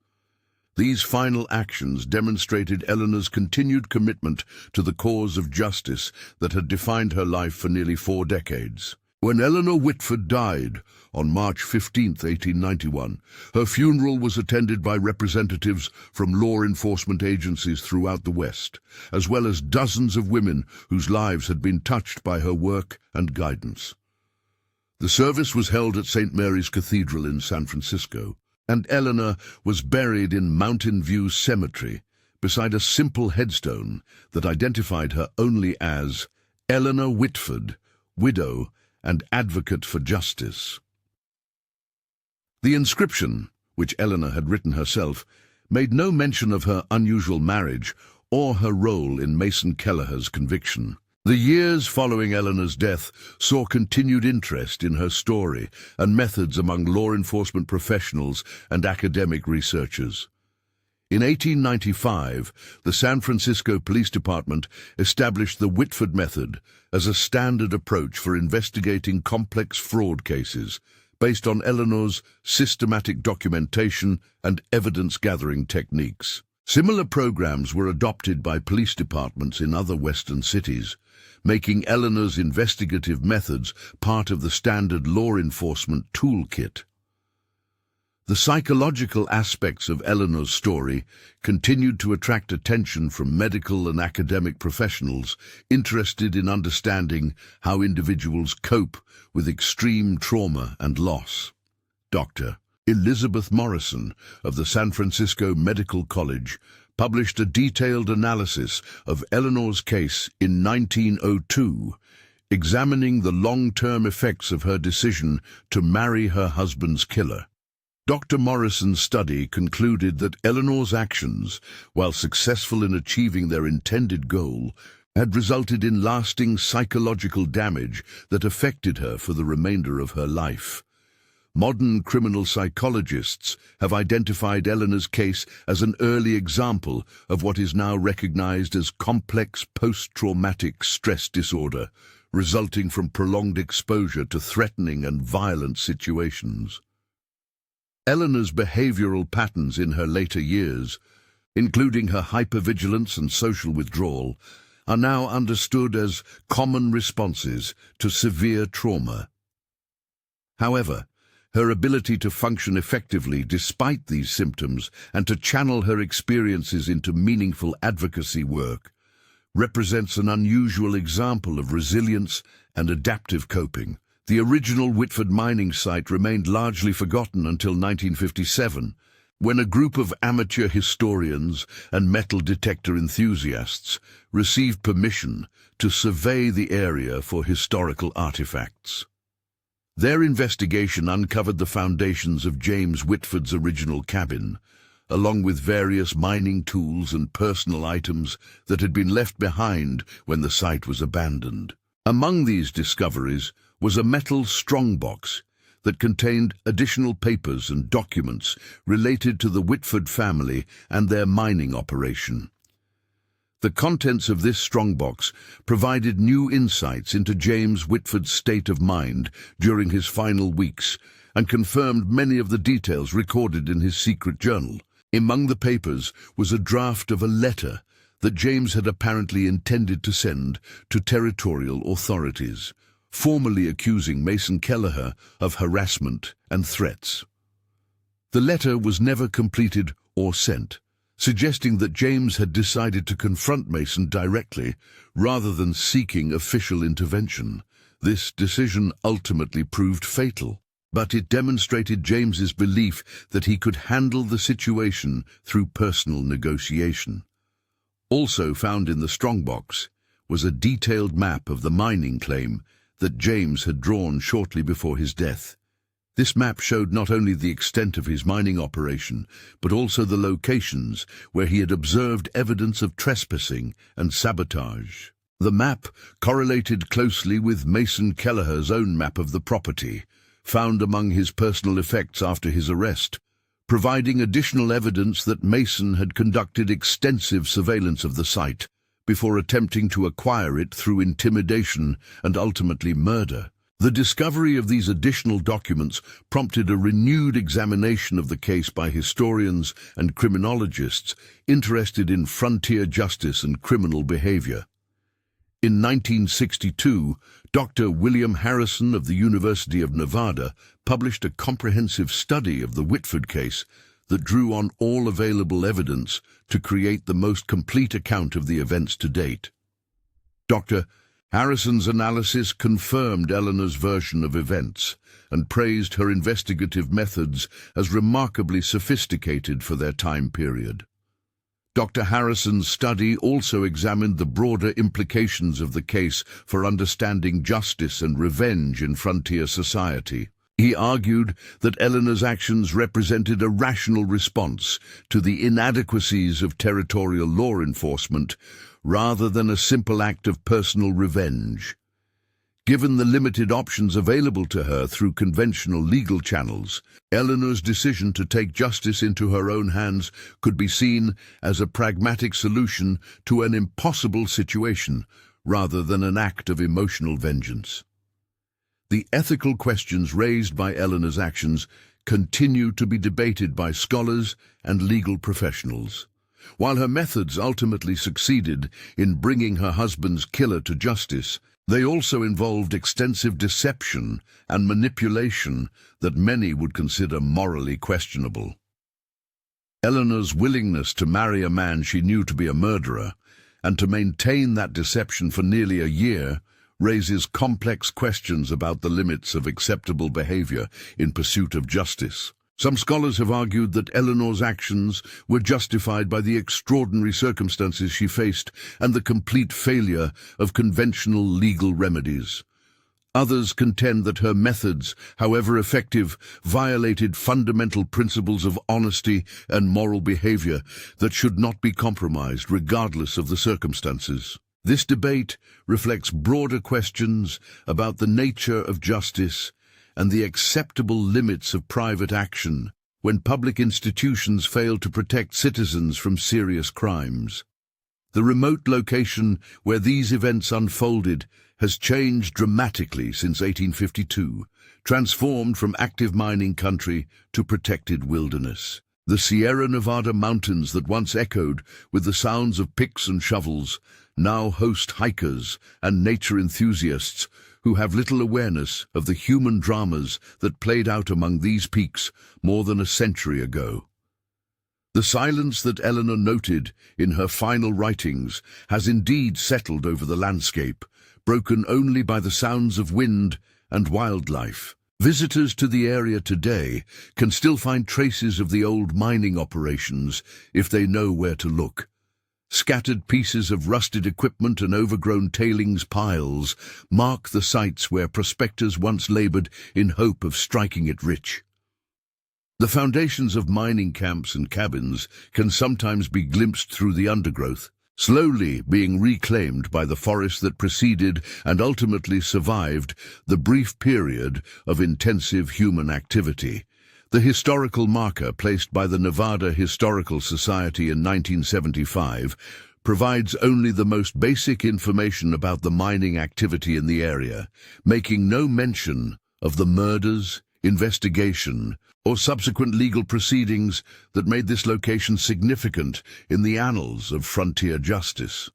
These final actions demonstrated Eleanor's continued commitment to the cause of justice that had defined her life for nearly 4 decades. When Eleanor Whitford died on March 15, 1891, her funeral was attended by representatives from law enforcement agencies throughout the West, as well as dozens of women whose lives had been touched by her work and guidance. The service was held at St. Mary's Cathedral in San Francisco, and Eleanor was buried in Mountain View Cemetery beside a simple headstone that identified her only as Eleanor Whitford, widow and advocate for justice. The inscription, which Eleanor had written herself, made no mention of her unusual marriage or her role in Mason Kelleher's conviction. The years following Eleanor's death saw continued interest in her story and methods among law enforcement professionals and academic researchers. In 1895, the San Francisco Police Department established the Whitford Method as a standard approach for investigating complex fraud cases, based on Eleanor's systematic documentation and evidence-gathering techniques. Similar programs were adopted by police departments in other Western cities, making Eleanor's investigative methods part of the standard law enforcement toolkit. The psychological aspects of Eleanor's story continued to attract attention from medical and academic professionals interested in understanding how individuals cope with extreme trauma and loss. Dr. Elizabeth Morrison of the San Francisco Medical College published a detailed analysis of Eleanor's case in 1902, examining the long-term effects of her decision to marry her husband's killer. Dr. Morrison's study concluded that Eleanor's actions, while successful in achieving their intended goal, had resulted in lasting psychological damage that affected her for the remainder of her life. Modern criminal psychologists have identified Eleanor's case as an early example of what is now recognized as complex post-traumatic stress disorder, resulting from prolonged exposure to threatening and violent situations. Eleanor's behavioral patterns in her later years, including her hypervigilance and social withdrawal, are now understood as common responses to severe trauma. However, her ability to function effectively despite these symptoms and to channel her experiences into meaningful advocacy work represents an unusual example of resilience and adaptive coping. The original Whitford mining site remained largely forgotten until 1957, when a group of amateur historians and metal detector enthusiasts received permission to survey the area for historical artifacts. Their investigation uncovered the foundations of James Whitford's original cabin, along with various mining tools and personal items that had been left behind when the site was abandoned. Among these discoveries was a metal strongbox that contained additional papers and documents related to the Whitford family and their mining operation. The contents of this strongbox provided new insights into James Whitford's state of mind during his final weeks and confirmed many of the details recorded in his secret journal. Among the papers was a draft of a letter that James had apparently intended to send to territorial authorities, formally accusing Mason Kelleher of harassment and threats. The letter was never completed or sent, suggesting that James had decided to confront Mason directly rather than seeking official intervention. This decision ultimately proved fatal, but it demonstrated James's belief that he could handle the situation through personal negotiation. Also found in the strongbox was a detailed map of the mining claim that James had drawn shortly before his death. This map showed not only the extent of his mining operation, but also the locations where he had observed evidence of trespassing and sabotage. The map correlated closely with Mason Kelleher's own map of the property, found among his personal effects after his arrest, providing additional evidence that Mason had conducted extensive surveillance of the site before attempting to acquire it through intimidation and ultimately murder. The discovery of these additional documents prompted a renewed examination of the case by historians and criminologists interested in frontier justice and criminal behavior. In 1962, Dr. William Harrison of the University of Nevada published a comprehensive study of the Whitford case that drew on all available evidence to create the most complete account of the events to date. Dr. Harrison's analysis confirmed Eleanor's version of events and praised her investigative methods as remarkably sophisticated for their time period. Dr. Harrison's study also examined the broader implications of the case for understanding justice and revenge in frontier society. He argued that Eleanor's actions represented a rational response to the inadequacies of territorial law enforcement rather than a simple act of personal revenge. Given the limited options available to her through conventional legal channels, Eleanor's decision to take justice into her own hands could be seen as a pragmatic solution to an impossible situation, rather than an act of emotional vengeance. The ethical questions raised by Eleanor's actions continue to be debated by scholars and legal professionals. While her methods ultimately succeeded in bringing her husband's killer to justice, they also involved extensive deception and manipulation that many would consider morally questionable. Eleanor's willingness to marry a man she knew to be a murderer and to maintain that deception for nearly a year raises complex questions about the limits of acceptable behavior in pursuit of justice. Some scholars have argued that Eleanor's actions were justified by the extraordinary circumstances she faced and the complete failure of conventional legal remedies. Others contend that her methods, however effective, violated fundamental principles of honesty and moral behavior that should not be compromised regardless of the circumstances. This debate reflects broader questions about the nature of justice and the acceptable limits of private action when public institutions fail to protect citizens from serious crimes. The remote location where these events unfolded has changed dramatically since 1852, transformed from active mining country to protected wilderness. The Sierra Nevada mountains that once echoed with the sounds of picks and shovels now host hikers and nature enthusiasts who have little awareness of the human dramas that played out among these peaks more than a century ago. The silence that Eleanor noted in her final writings has indeed settled over the landscape, broken only by the sounds of wind and wildlife. Visitors to the area today can still find traces of the old mining operations if they know where to look. Scattered pieces of rusted equipment and overgrown tailings piles mark the sites where prospectors once labored in hope of striking it rich. The foundations of mining camps and cabins can sometimes be glimpsed through the undergrowth, slowly being reclaimed by the forest that preceded and ultimately survived the brief period of intensive human activity. The historical marker placed by the Nevada Historical Society in 1975 provides only the most basic information about the mining activity in the area, making no mention of the murders, investigation, or subsequent legal proceedings that made this location significant in the annals of frontier justice.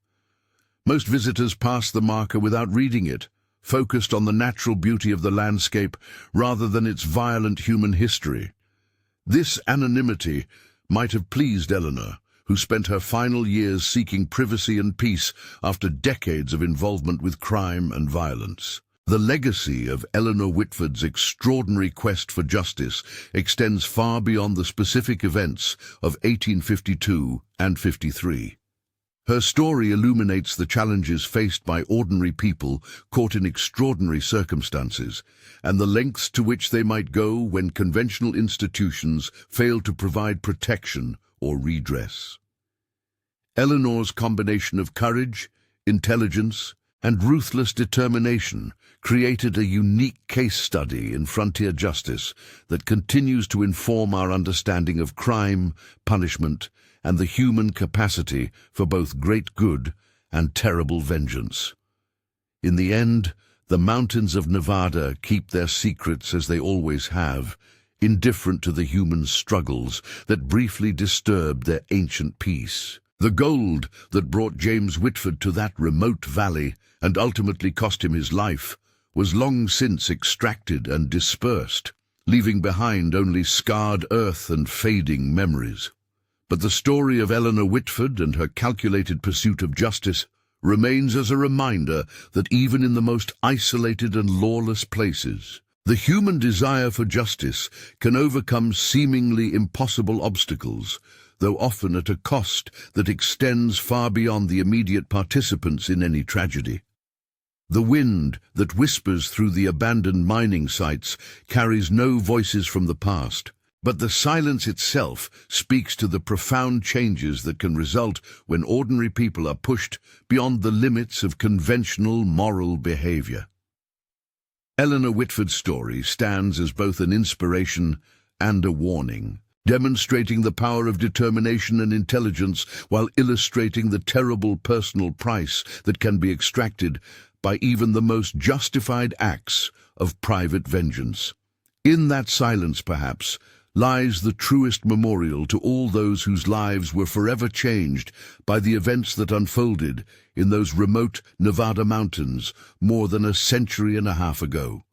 Most visitors pass the marker without reading it, focused on the natural beauty of the landscape rather than its violent human history. This anonymity might have pleased Eleanor, who spent her final years seeking privacy and peace after decades of involvement with crime and violence. The legacy of Eleanor Whitford's extraordinary quest for justice extends far beyond the specific events of 1852 and 53. Her story illuminates the challenges faced by ordinary people caught in extraordinary circumstances, and the lengths to which they might go when conventional institutions fail to provide protection or redress. Eleanor's combination of courage, intelligence, and ruthless determination created a unique case study in frontier justice that continues to inform our understanding of crime, punishment, and the human capacity for both great good and terrible vengeance. In the end, the mountains of Nevada keep their secrets as they always have, indifferent to the human struggles that briefly disturbed their ancient peace. The gold that brought James Whitford to that remote valley and ultimately cost him his life was long since extracted and dispersed, leaving behind only scarred earth and fading memories. But the story of Eleanor Whitford and her calculated pursuit of justice remains as a reminder that even in the most isolated and lawless places, the human desire for justice can overcome seemingly impossible obstacles, though often at a cost that extends far beyond the immediate participants in any tragedy. The wind that whispers through the abandoned mining sites carries no voices from the past, but the silence itself speaks to the profound changes that can result when ordinary people are pushed beyond the limits of conventional moral behavior. Eleanor Whitford's story stands as both an inspiration and a warning, demonstrating the power of determination and intelligence while illustrating the terrible personal price that can be extracted by even the most justified acts of private vengeance. In that silence, perhaps, lies the truest memorial to all those whose lives were forever changed by the events that unfolded in those remote Nevada mountains more than a century and a half ago.